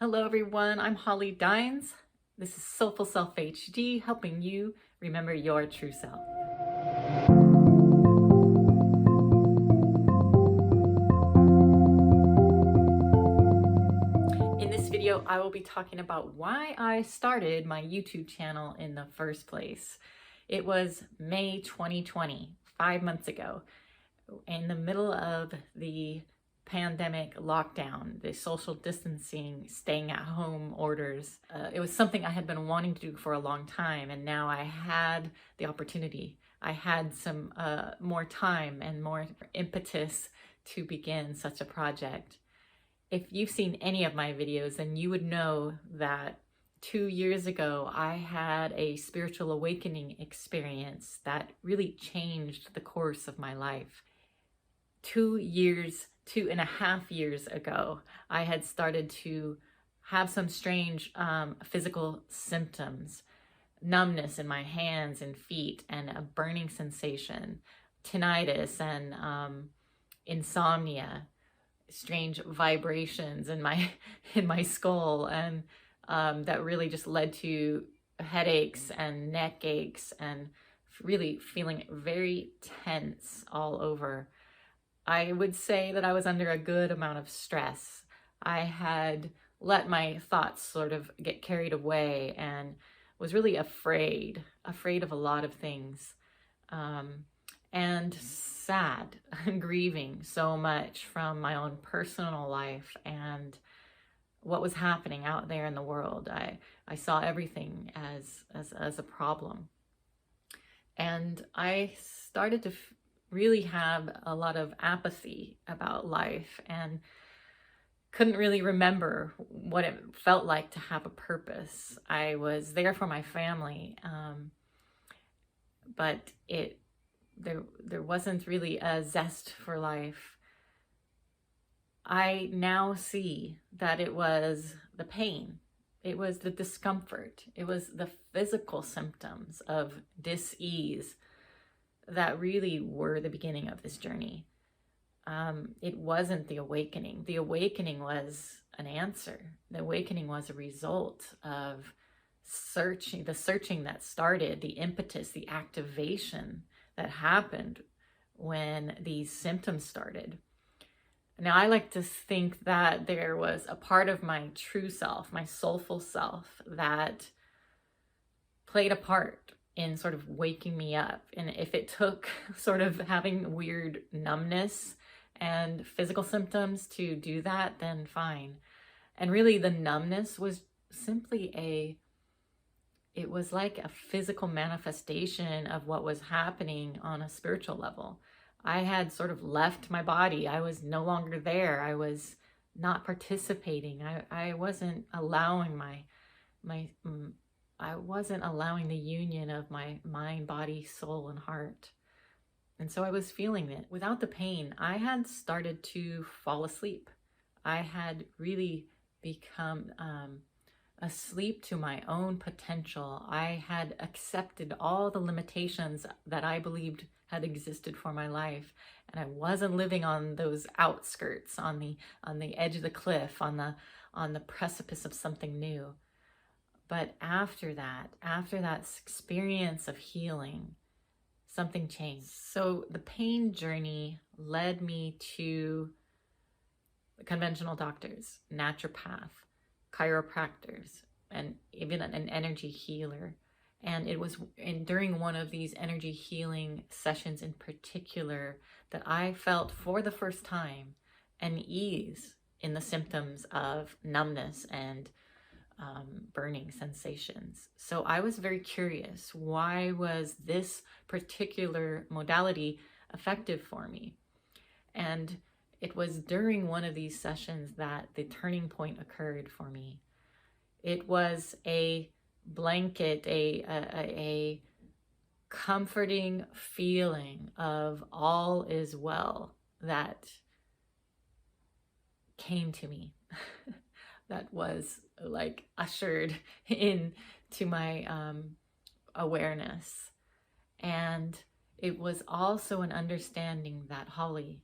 Hello everyone, I'm Holly Dines. This is Soulful Self HD, helping you remember your true self. In this video, I will be talking about why I started my YouTube channel in the first place. It was May 2020, 5 months ago, in the middle of the pandemic lockdown, the social distancing, staying at home orders. It was something I had been wanting to do for a long time, and now I had the opportunity. I had some more time and more impetus to begin such a project. If you've seen any of my videos, then you would know that 2 years ago, I had a spiritual awakening experience that really changed the course of my life. 2.5 years ago, I had started to have some strange physical symptoms, numbness in my hands and feet, and a burning sensation, tinnitus, and insomnia, strange vibrations in my skull, and that really just led to headaches and neck aches and really feeling very tense all over. I would say that I was under a good amount of stress. I had let my thoughts sort of get carried away and was really afraid of a lot of things, and sad and grieving so much from my own personal life and what was happening out there in the world. I saw everything as a problem. And I started to really have a lot of apathy about life and couldn't really remember what it felt like to have a purpose. I was there for my family, but there wasn't really a zest for life. I now see that it was the pain, it was the discomfort, it was the physical symptoms of dis-ease that really were the beginning of this journey. It wasn't the awakening. The awakening was an answer. The awakening was a result of the searching that started, the impetus, the activation that happened when these symptoms started. Now, I like to think that there was a part of my true self, my soulful self, that played a part in sort of waking me up. And if it took sort of having weird numbness and physical symptoms to do that, then fine. And really the numbness was simply it was like a physical manifestation of what was happening on a spiritual level. I had sort of left my body. I was no longer there. I was not participating. I wasn't allowing I wasn't allowing the union of my mind, body, soul, and heart. And so I was feeling it. Without the pain, I had started to fall asleep. I had really become asleep to my own potential. I had accepted all the limitations that I believed had existed for my life. And I wasn't living on those outskirts, on the edge of the cliff, on the precipice of something new. But after that experience of healing, something changed. So the pain journey led me to conventional doctors, naturopath, chiropractors, and even an energy healer. And it was during one of these energy healing sessions in particular that I felt for the first time an ease in the symptoms of numbness and burning sensations. So I was very curious, why was this particular modality effective for me? And it was during one of these sessions that the turning point occurred for me. It was a blanket, a comforting feeling of all is well that came to me. That was like ushered into my awareness. And it was also an understanding that, Holly,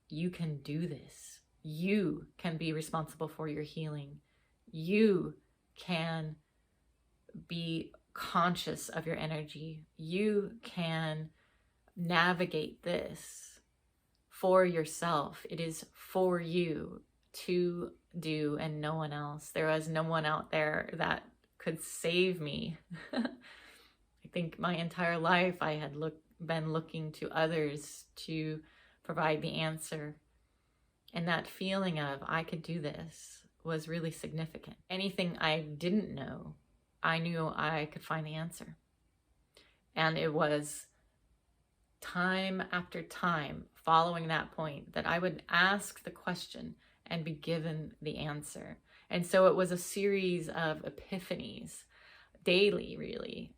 you can do this. You can be responsible for your healing. You can be conscious of your energy. You can navigate this for yourself. It is for you to do and no one else. There was no one out there that could save me. I think my entire life I had been looking to others to provide the answer. And that feeling of I could do this was really significant. Anything I didn't know, I knew I could find the answer. And it was time after time following that point that I would ask the question and be given the answer. And so it was a series of epiphanies, daily really,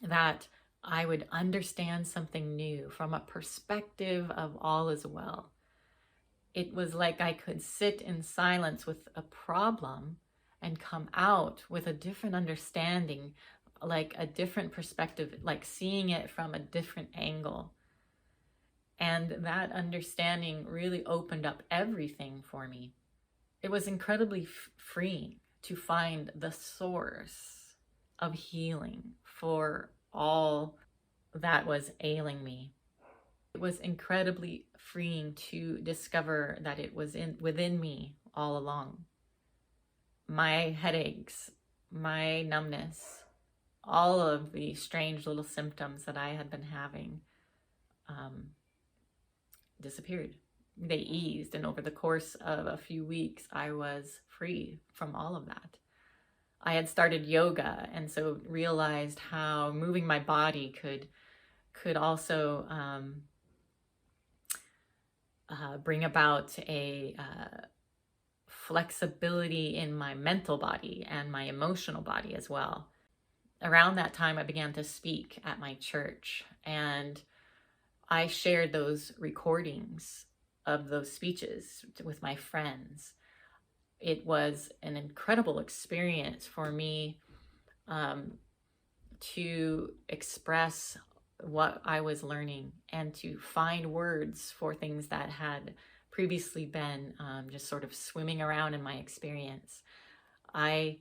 that I would understand something new from a perspective of all is well. It was like I could sit in silence with a problem and come out with a different understanding, like a different perspective, like seeing it from a different angle. And that understanding really opened up everything for me. It was incredibly freeing to find the source of healing for all that was ailing me. It was incredibly freeing to discover that it was within me all along. My headaches, my numbness, all of the strange little symptoms that I had been having disappeared. They eased, and over the course of a few weeks, I was free from all of that. I had started yoga, and so realized how moving my body could also bring about a flexibility in my mental body and my emotional body as well. Around that time, I began to speak at my church, and I shared those recordings of those speeches with my friends. It was an incredible experience for me to express what I was learning and to find words for things that had previously been just sort of swimming around in my experience. I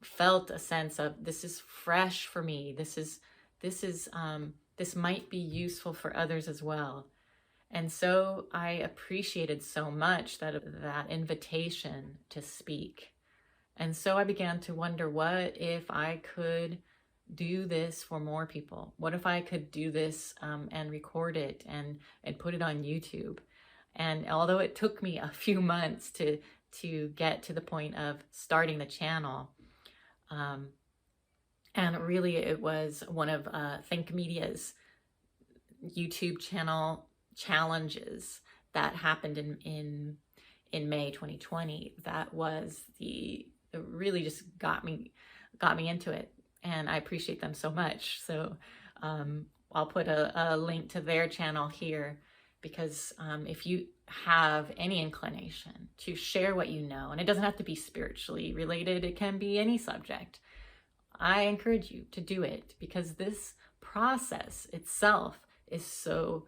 felt a sense of this is fresh for me. This might be useful for others as well. And so I appreciated so much that invitation to speak. And so I began to wonder, what if I could do this for more people? What if I could do this and record it and put it on YouTube? And although it took me a few months to get to the point of starting the channel, and really it was one of Think Media's YouTube channel challenges that happened in May 2020. That was it really just got me into it, and I appreciate them so much. So I'll put a link to their channel here, because if you have any inclination to share what you know, and it doesn't have to be spiritually related, it can be any subject, I encourage you to do it, because this process itself is so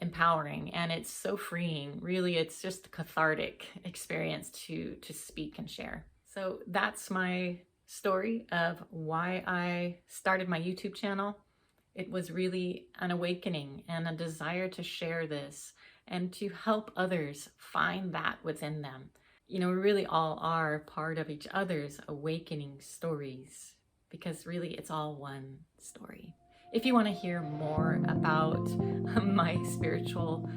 empowering, and it's so freeing. Really, it's just a cathartic experience to speak and share. So that's my story of why I started my YouTube channel. It was really an awakening and a desire to share this and to help others find that within them. You know, we really all are part of each other's awakening stories, because really it's all one story. If you want to hear more about my spiritual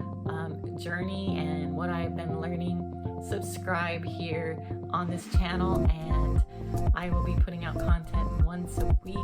journey and what I've been learning, subscribe here on this channel, and I will be putting out content once a week